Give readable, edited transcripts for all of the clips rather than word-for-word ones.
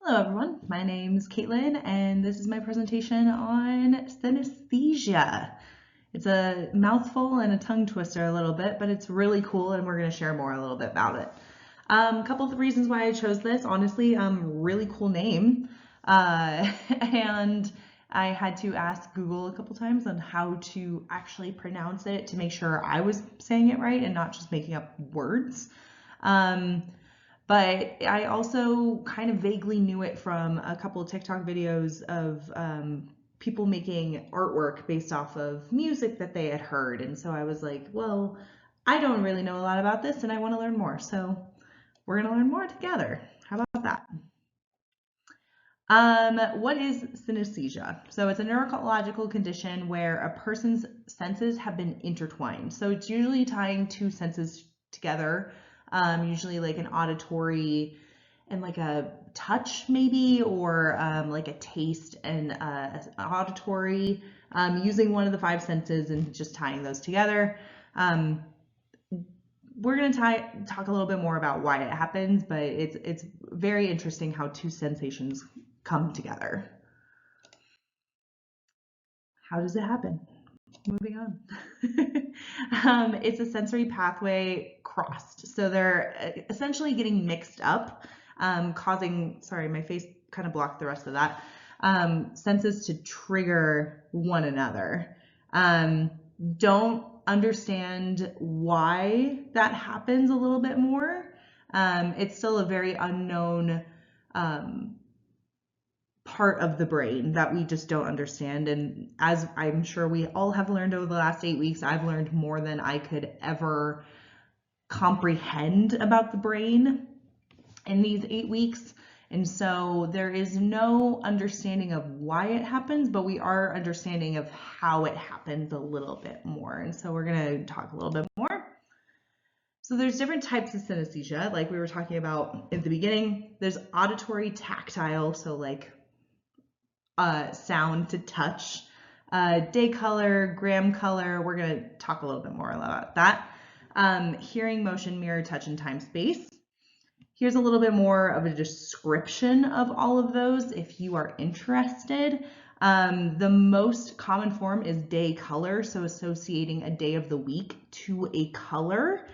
Hello everyone, my name is Caitlin and this is my presentation on synesthesia. It's a mouthful and a tongue twister a little bit, but it's really cool and we're going to share more a little bit about it. A couple of the reasons why I chose this, honestly, really cool name. And I had to ask Google a couple times on how to actually pronounce it to make sure I was saying it right and not just making up words. But I also kind of vaguely knew it from a couple of TikTok videos of people making artwork based off of music that they had heard. And so I was like, well, I don't really know a lot about this and I want to learn more. So we're going to learn more together. How about that? What is synesthesia? So it's a neurological condition where a person's senses have been intertwined. So it's usually tying two senses together, usually like an auditory and like a touch maybe, or like a taste and auditory, using one of the five senses and just tying those together. We're going to talk a little bit more about why it happens, but it's very interesting how two sensations come together. How does it happen? Moving on. It's a sensory pathway crossed. So they're essentially getting mixed up, causing, sorry, my face kind of blocked the rest of that, senses to trigger one another. Don't understand why that happens a little bit more. It's still a very unknown part of the brain that we just don't understand. And as I'm sure we all have learned over the last 8 weeks, I've learned more than I could ever comprehend about the brain in these 8 weeks. And so there is no understanding of why it happens, but we are understanding of how it happens a little bit more. And so we're going to talk a little bit more. So there's different types of synesthesia, like we were talking about at the beginning. There's auditory tactile, so like sound to touch, day color, gram color. We're going to talk a little bit more about that. Hearing, motion, mirror, touch, and time space. Here's a little bit more of a description of all of those if you are interested. The most common form is day color, so associating a day of the week to a color.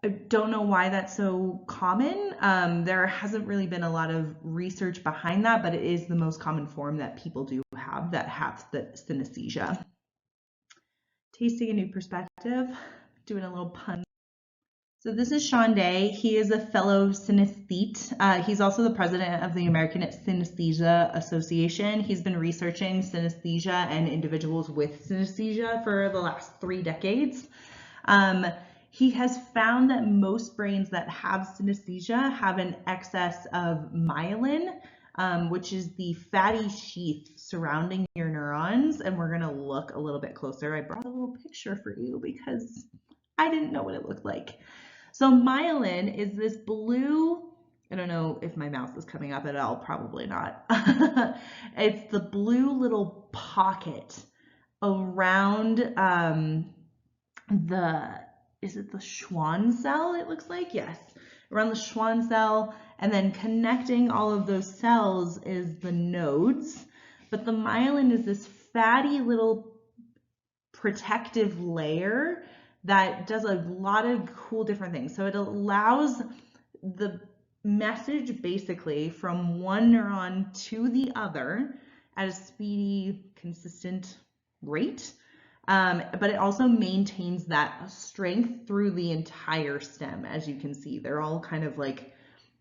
I don't know why that's so common. There hasn't really been a lot of research behind that, but it is the most common form that people do have that have the synesthesia. Tasting a new perspective, doing a little pun. So this is Sean Day. He is a fellow synesthete. He's also the president of the American Synesthesia Association. He's been researching synesthesia and individuals with synesthesia for the last 3 decades. He has found that most brains that have synesthesia have an excess of myelin, which is the fatty sheath surrounding your neurons. And we're going to look a little bit closer. I brought a little picture for you because I didn't know what it looked like. So myelin is this blue, I don't know if my mouse is coming up at all, probably not. It's the blue little pocket around is it the Schwann cell, it looks like? Yes, around the Schwann cell, and then connecting all of those cells is the nodes. But the myelin is this fatty little protective layer that does a lot of cool different things. So it allows the message basically from one neuron to the other at a speedy, consistent rate. But it also maintains that strength through the entire stem. As you can see, they're all kind of like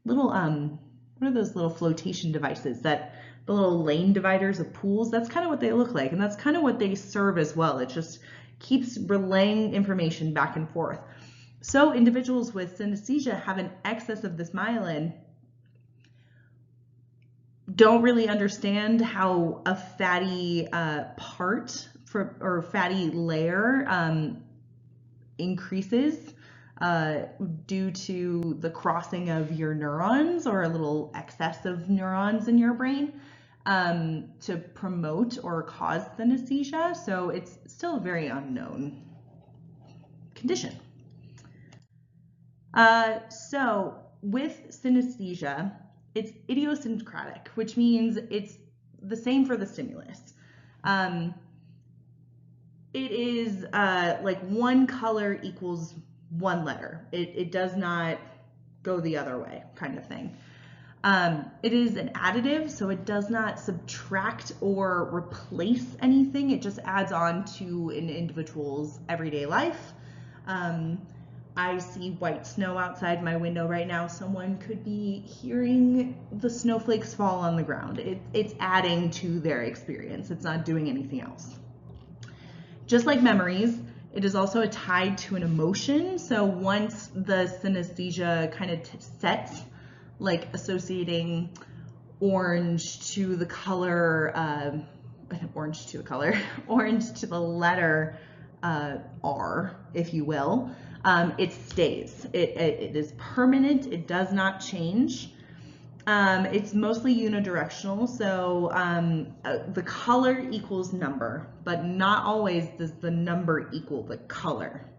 little, what are those little flotation devices, that the little lane dividers of pools? That's kind of what they look like. And that's kind of what they serve as well. It just keeps relaying information back and forth. So individuals with synesthesia have an excess of this myelin, don't really understand how a fatty or fatty layer increases due to the crossing of your neurons or a little excess of neurons in your brain to promote or cause synesthesia. So it's still a very unknown condition. So with synesthesia, it's idiosyncratic, which means it's the same for the stimulus. It is like one color equals one letter. It does not go the other way, kind of thing. It is an additive, so it does not subtract or replace anything. It just adds on to an individual's everyday life. I see white snow outside my window right now. Someone could be hearing the snowflakes fall on the ground. It's adding to their experience. It's not doing anything else. Just like memories, it is also tied to an emotion. So once the synesthesia kind of sets, like associating orange to the color, orange to the letter R, if you will, it stays. It is permanent. It does not change. It's mostly unidirectional, so the color equals number, but not always does the number equal the color.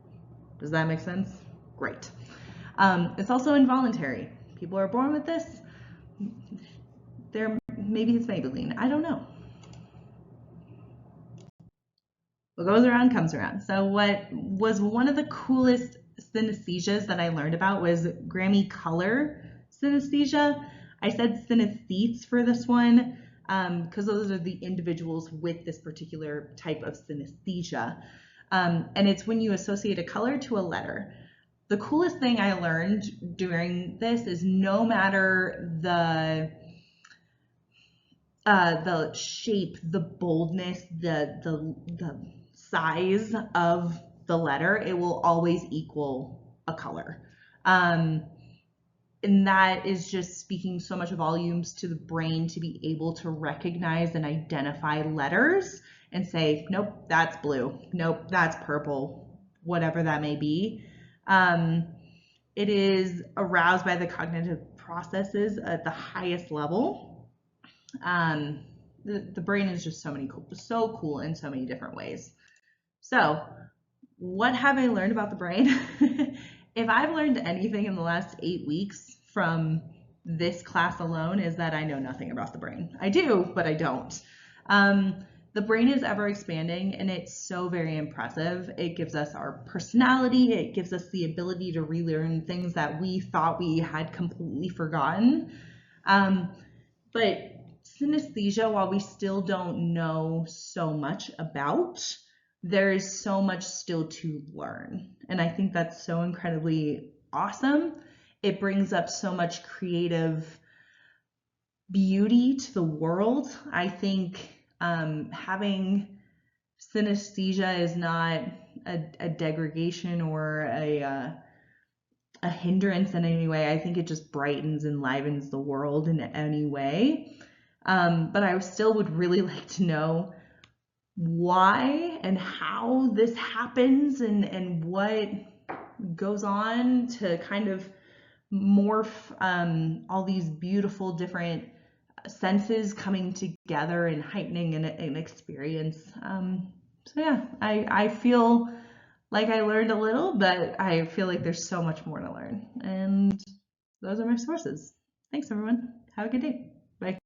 Does that make sense? Great. It's also involuntary. People are born with this. Maybe it's Maybelline. I don't know. What goes around comes around. So what was one of the coolest synesthesias that I learned about was Grammy color synesthesia. I said synesthetes for this one because those are the individuals with this particular type of synesthesia. And it's when you associate a color to a letter. The coolest thing I learned during this is no matter the shape, the boldness, the size of the letter, it will always equal a color. And that is just speaking so much volumes to the brain to be able to recognize and identify letters and say, nope, that's blue. Nope, that's purple, whatever that may be. It is aroused by the cognitive processes at the highest level. The brain is just so cool in so many different ways. So what have I learned about the brain? If I've learned anything in the last 8 weeks from this class alone is that I know nothing about the brain. I do, but I don't. The brain is ever expanding and it's so very impressive. It gives us our personality. It gives us the ability to relearn things that we thought we had completely forgotten. But synesthesia, while we still don't know so much about, there is so much still to learn. And I think that's so incredibly awesome. It brings up so much creative beauty to the world. I think having synesthesia is not a degradation or a hindrance in any way. I think it just brightens and livens the world in any way. But I still would really like to know why and how this happens and what goes on to kind of morph all these beautiful different senses coming together and heightening an experience. So yeah, I feel like I learned a little, but I feel like there's so much more to learn. And those are my sources. Thanks everyone. Have a good day. Bye.